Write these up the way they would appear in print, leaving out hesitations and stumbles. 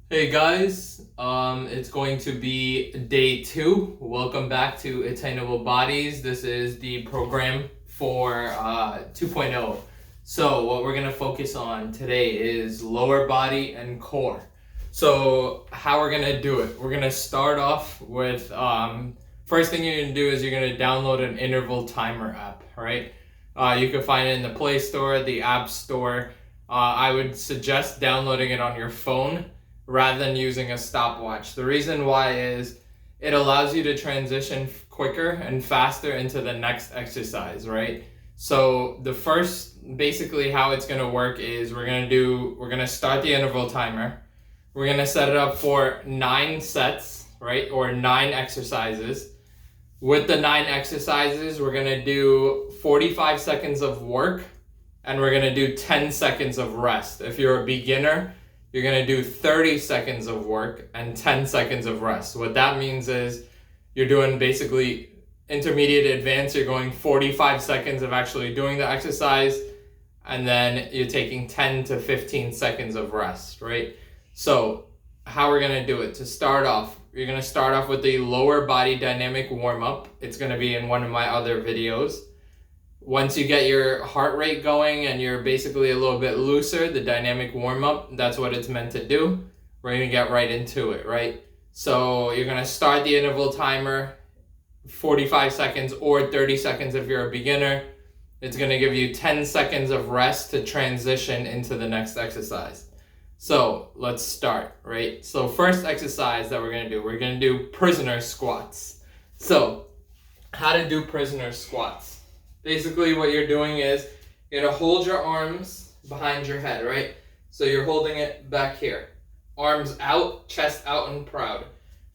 Hey guys, it's going to be day 2. Welcome back to Attainable Bodies. This is the program for 2.0. So what we're going to focus on today is lower body and core. So how we're going to do it, we're going to start off with, first thing you're going to do is you're going to download an interval timer app, right? You can find it in the Play Store, the App Store. I would suggest downloading it on your phone rather than using a stopwatch. The reason why is it allows you to transition quicker and faster into the next exercise, right? So the first, basically how it's gonna work is we're gonna start the interval timer. We're gonna set it up for 9 sets, right? Or 9 exercises. With the 9 exercises, we're gonna do 45 seconds of work and we're gonna do 10 seconds of rest. If you're a beginner, you're gonna do 30 seconds of work and 10 seconds of rest. What that means is you're doing basically intermediate advanced, you're going 45 seconds of actually doing the exercise, and then you're taking 10 to 15 seconds of rest, right? So how we're gonna do it, to start off, you're gonna start off with the lower body dynamic warm-up. It's gonna be in one of my other videos. Once you get your heart rate going and you're basically a little bit looser, the dynamic warm-up, that's what it's meant to do. We're gonna get right into it, right? So you're gonna start the interval timer, 45 seconds or 30 seconds if you're a beginner. It's gonna give you 10 seconds of rest to transition into the next exercise. So let's start, right? So first exercise that we're gonna do prisoner squats. So how to do prisoner squats. Basically what you're doing is you're gonna hold your arms behind your head, right? So you're holding it back here. Arms out, chest out and proud.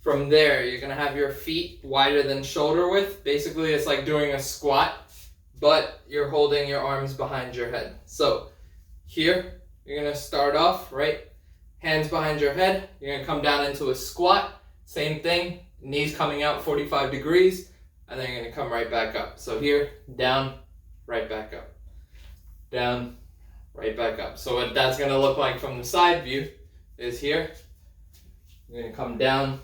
From there, you're gonna have your feet wider than shoulder width. Basically, it's like doing a squat, but you're holding your arms behind your head. So here, you're gonna start off, right? Hands behind your head. You're gonna come down into a squat. Same thing, knees coming out 45 degrees. And then you're gonna come right back up. So here, down, right back up. Down, right back up. So what that's gonna look like from the side view is here. You're gonna come down,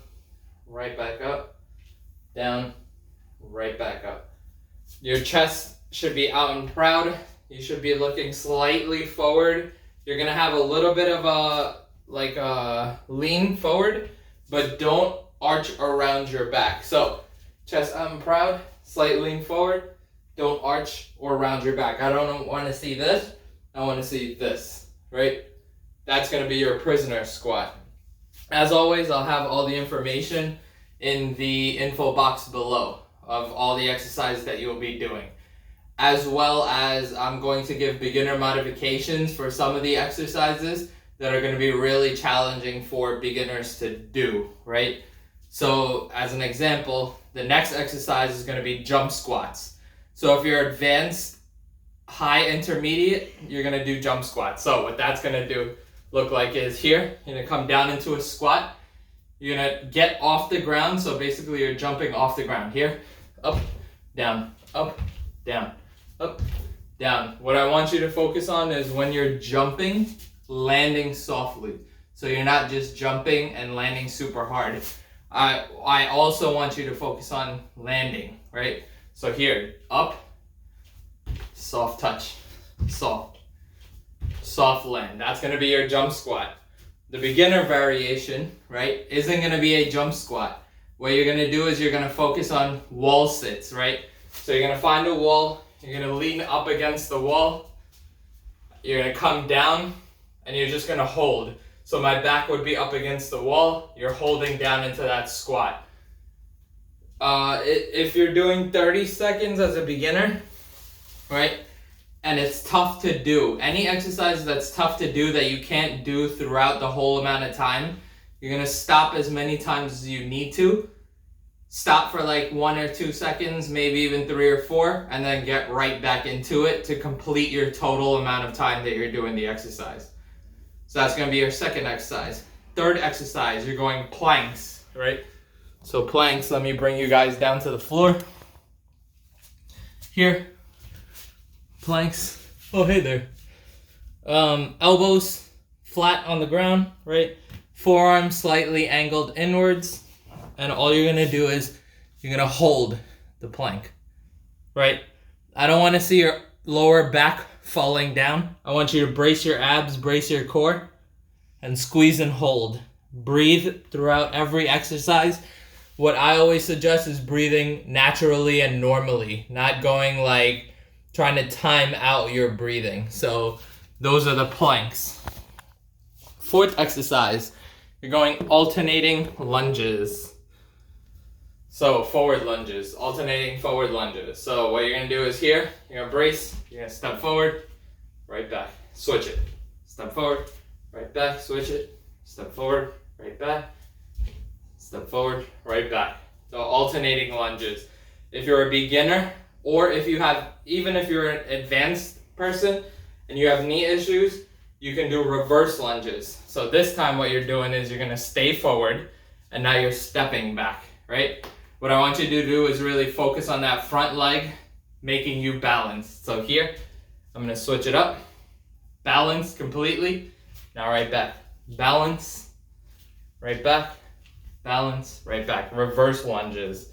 right back up, down, right back up. Your chest should be out and proud. You should be looking slightly forward. You're gonna have a little bit of a lean forward, but don't arch around your back. So chest out and proud, slight lean forward, don't arch or round your back. I don't want to see this, I want to see this, right? That's going to be your prisoner squat. As always, I'll have all the information in the info box below of all the exercises that you'll be doing. As well as I'm going to give beginner modifications for some of the exercises that are going to be really challenging for beginners to do, right? So as an example, the next exercise is going to be jump squats. So if you're advanced, high, intermediate, you're going to do jump squats. So what that's going to look like is here, you're going to come down into a squat. You're going to get off the ground. So basically you're jumping off the ground. Here, up, down, up, down, up, down. What I want you to focus on is when you're jumping, landing softly. So you're not just jumping and landing super hard. I also want you to focus on landing, right? So here, up, soft touch, soft land. That's gonna be your jump squat. The beginner variation, right, isn't gonna be a jump squat. What you're gonna do is you're gonna focus on wall sits, right? So you're gonna find a wall, you're gonna lean up against the wall, you're gonna come down, and you're just gonna hold. So my back would be up against the wall. You're holding down into that squat. If you're doing 30 seconds as a beginner, right, and it's tough to do, any exercise that's tough to do that you can't do throughout the whole amount of time, you're gonna stop as many times as you need to. Stop for like 1 or 2 seconds, maybe even 3 or 4, and then get right back into it to complete your total amount of time that you're doing the exercise. So that's going to be your second exercise. Third exercise, you're going planks, right? So planks, let me bring you guys down to the floor. Here, planks. Oh, hey there. Elbows flat on the ground, right? forearm slightly angled inwards, and all you're gonna do is you're gonna hold the plank, right? I don't wanna see your lower back falling down. I want you to brace your abs, brace your core, and squeeze and hold. Breathe throughout every exercise. What I always suggest is breathing naturally and normally, not going like trying to time out your breathing. So those are the planks. Fourth exercise, you're going alternating lunges. So forward lunges, alternating forward lunges. So what you're gonna do is here, you're gonna brace, you're gonna step forward, right back, switch it. Step forward, right back, switch it. Step forward, right back. Step forward, right back. So alternating lunges. If you're a beginner, or if you have, even if you're an advanced person and you have knee issues, you can do reverse lunges. So this time what you're doing is you're gonna stay forward and now you're stepping back, right? What I want you to do is really focus on that front leg, making you balanced. So here, I'm gonna switch it up. Balance completely. Now right back. Balance, right back. Balance, right back. Reverse lunges.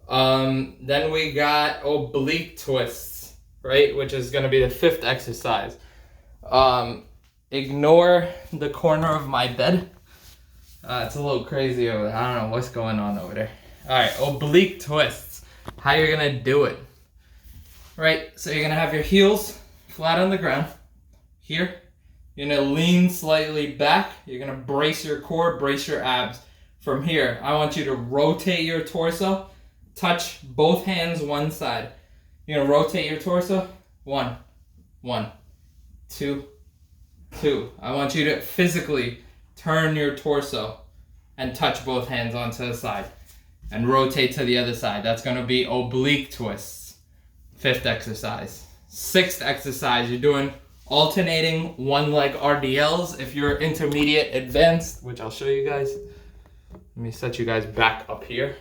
Then we got oblique twists, right? Which is gonna be the fifth exercise. Ignore the corner of my bed. It's a little crazy over there. I don't know what's going on over there. All right, oblique twists. How you're gonna do it. Right, so you're gonna have your heels flat on the ground. Here, you're gonna lean slightly back. You're gonna brace your core, brace your abs. From here, I want you to rotate your torso, touch both hands one side. You're gonna rotate your torso, one, two. I want you to physically turn your torso and touch both hands onto the side and rotate to the other side. That's gonna be oblique twists. Fifth exercise. Sixth exercise, you're doing alternating one leg RDLs. If you're intermediate advanced, which I'll show you guys. Let me set you guys back up here.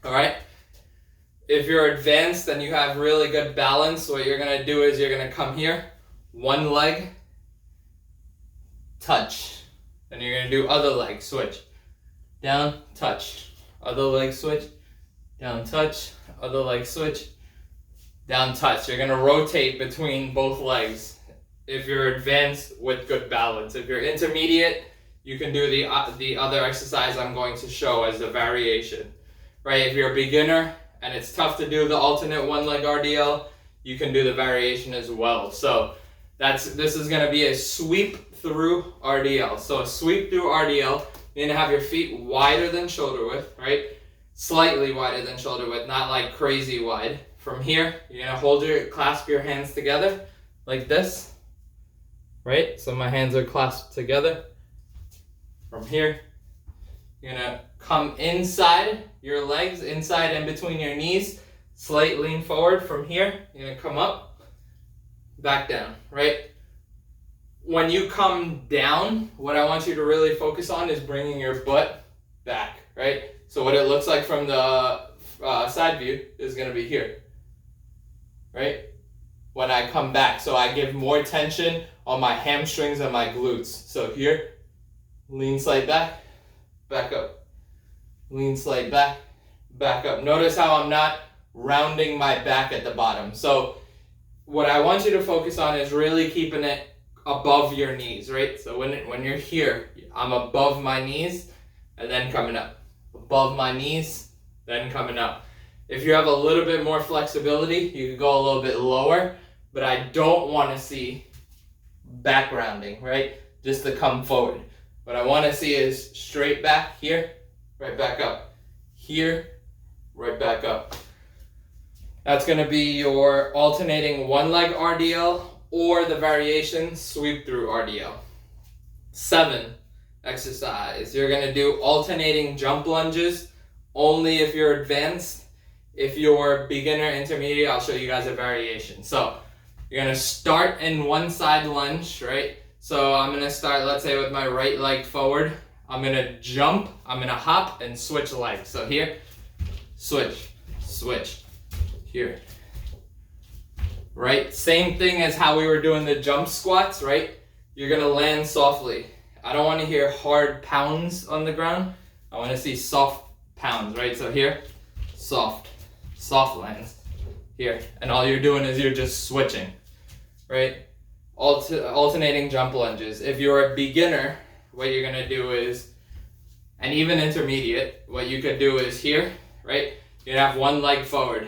All right. If you're advanced and you have really good balance, what you're gonna do is you're gonna come here, one leg, touch. Then you're gonna do other leg, switch. Down, touch. Other leg, switch. Down, touch. Other leg, switch. Down, touch. You're gonna rotate between both legs if you're advanced with good balance. If you're intermediate, you can do the other exercise I'm going to show as a variation, right? If you're a beginner and it's tough to do the alternate one leg RDL, you can do the variation as well. So this is gonna be a sweep through RDL. So a sweep through RDL, you're gonna have your feet wider than shoulder width, right? Slightly wider than shoulder width, not like crazy wide. From here, you're gonna clasp your hands together like this, right? So my hands are clasped together. From here, you're gonna come inside your legs, inside and between your knees, slight lean forward. From here, you're gonna come up, back down, right? When you come down, what I want you to really focus on is bringing your butt back, right? So what it looks like from the side view is gonna be here, right? When I come back, so I give more tension on my hamstrings and my glutes. So here, lean slight back, back up. Lean slight back, back up. Notice how I'm not rounding my back at the bottom. So what I want you to focus on is really keeping it above your knees, right? So when you're here, I'm above my knees and then coming up. Above my knees, then coming up. If you have a little bit more flexibility, you can go a little bit lower, but I don't want to see back rounding, right? Just to come forward. What I want to see is straight back here, right back up. Here, right back up. That's going to be your alternating one leg RDL or the variation sweep through RDL. 7 exercise. You're going to do alternating jump lunges only if you're advanced. If you're beginner, intermediate, I'll show you guys a variation. So you're going to start in one side lunge, right? So I'm going to start, let's say, with my right leg forward. I'm going to jump, I'm going to hop and switch legs. So here, switch, switch, here. Right? Same thing as how we were doing the jump squats, right? You're going to land softly I don't want to hear hard pounds on the ground. I want to see soft pounds, right? So here, soft lands here. And all you're doing is you're just switching, right? Alternating jump lunges. If you're a beginner, what you're going to do is, and even intermediate, what you could do is here, right? You'd have one leg forward.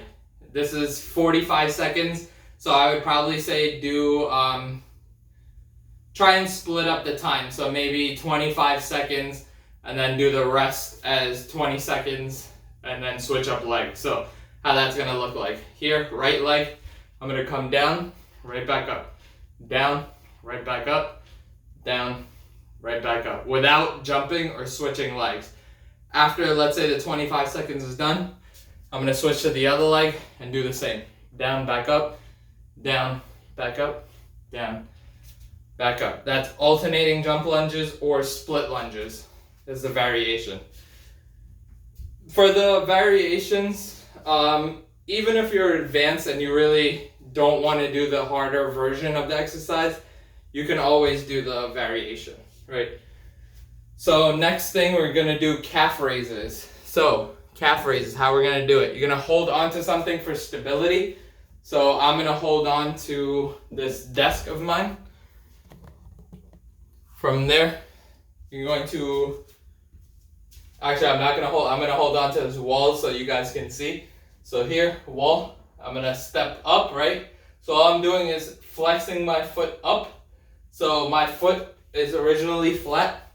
This is 45 seconds. So I would probably say do, try and split up the time. So maybe 25 seconds and then do the rest as 20 seconds and then switch up legs. So how that's gonna look like. Here, right leg, I'm gonna come down, right back up. Down, right back up, down, right back up. Without jumping or switching legs. After, let's say the 25 seconds is done, I'm gonna switch to the other leg and do the same. Down, back up, down, back up, down, back up. That's alternating jump lunges or split lunges is the variation. For the variations, even if you're advanced and you really don't want to do the harder version of the exercise, you can always do the variation, right? So next thing, we're gonna do calf raises. So calf raises, how we're gonna do it. You're gonna hold on to something for stability. So I'm gonna hold on to this desk of mine. From there, you're going to, actually I'm gonna hold on to this wall so you guys can see. So here, wall, I'm gonna step up, right? So all I'm doing is flexing my foot up. So my foot is originally flat,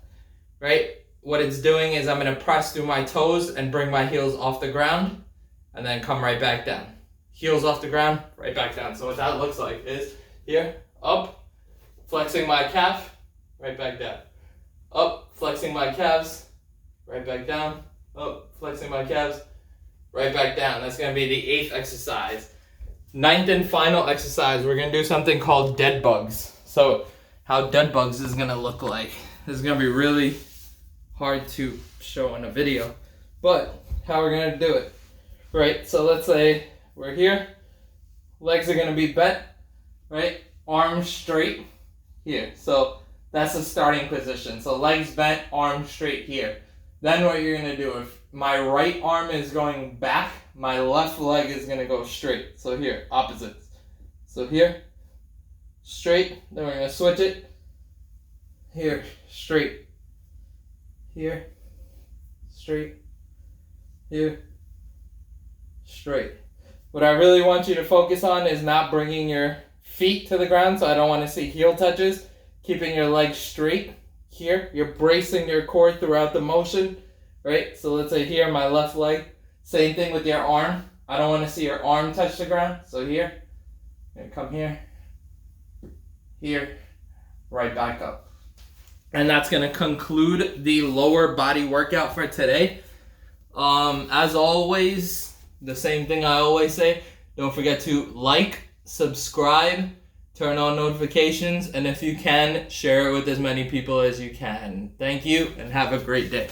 right? What it's doing is I'm gonna press through my toes and bring my heels off the ground and then come right back down. Heels off the ground, right back down. So what that looks like is here, up, flexing my calf, right back down. Up, flexing my calves, right back down. Up, flexing my calves, right back down. That's gonna be the 8th exercise. 9th and final exercise, we're gonna do something called Deadbugs. So how Deadbugs is gonna look like. This is gonna be really hard to show in a video, but how we're gonna do it, right? So let's say we're here, legs are gonna be bent, right? Arms straight here. So that's the starting position. So legs bent, arms straight here. Then what you're gonna do, if my right arm is going back, my left leg is gonna go straight. So here, opposites. So here, straight, then we're gonna switch it. Here, straight. Here, straight. Here, straight. What I really want you to focus on is not bringing your feet to the ground, so I don't want to see heel touches. Keeping your legs straight. Here, you're bracing your core throughout the motion, right? So let's say here, my left leg. Same thing with your arm. I don't want to see your arm touch the ground. So here, you're gonna come here, here, right back up. And that's going to conclude the lower body workout for today. As always, the same thing I always say, don't forget to like, subscribe, turn on notifications, and if you can, share it with as many people as you can. Thank you, and have a great day.